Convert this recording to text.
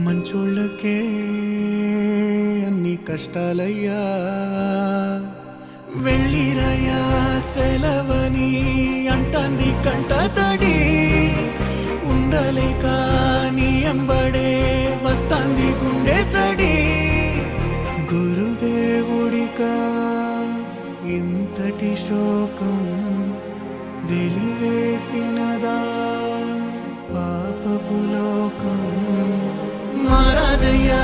మంచోళ్ళకే అన్ని కష్టాలయ్యా, వెళ్ళిరయ్యా సెలవని అంటాంది కంట తడి, ఉండలేక నీ ఎంబడే వస్తాంది గుండె సడి. గురుదేవుడికా ఇంతటి శోకం వెలివేసినదా పాపపు లోకం. మహారాజయ్యా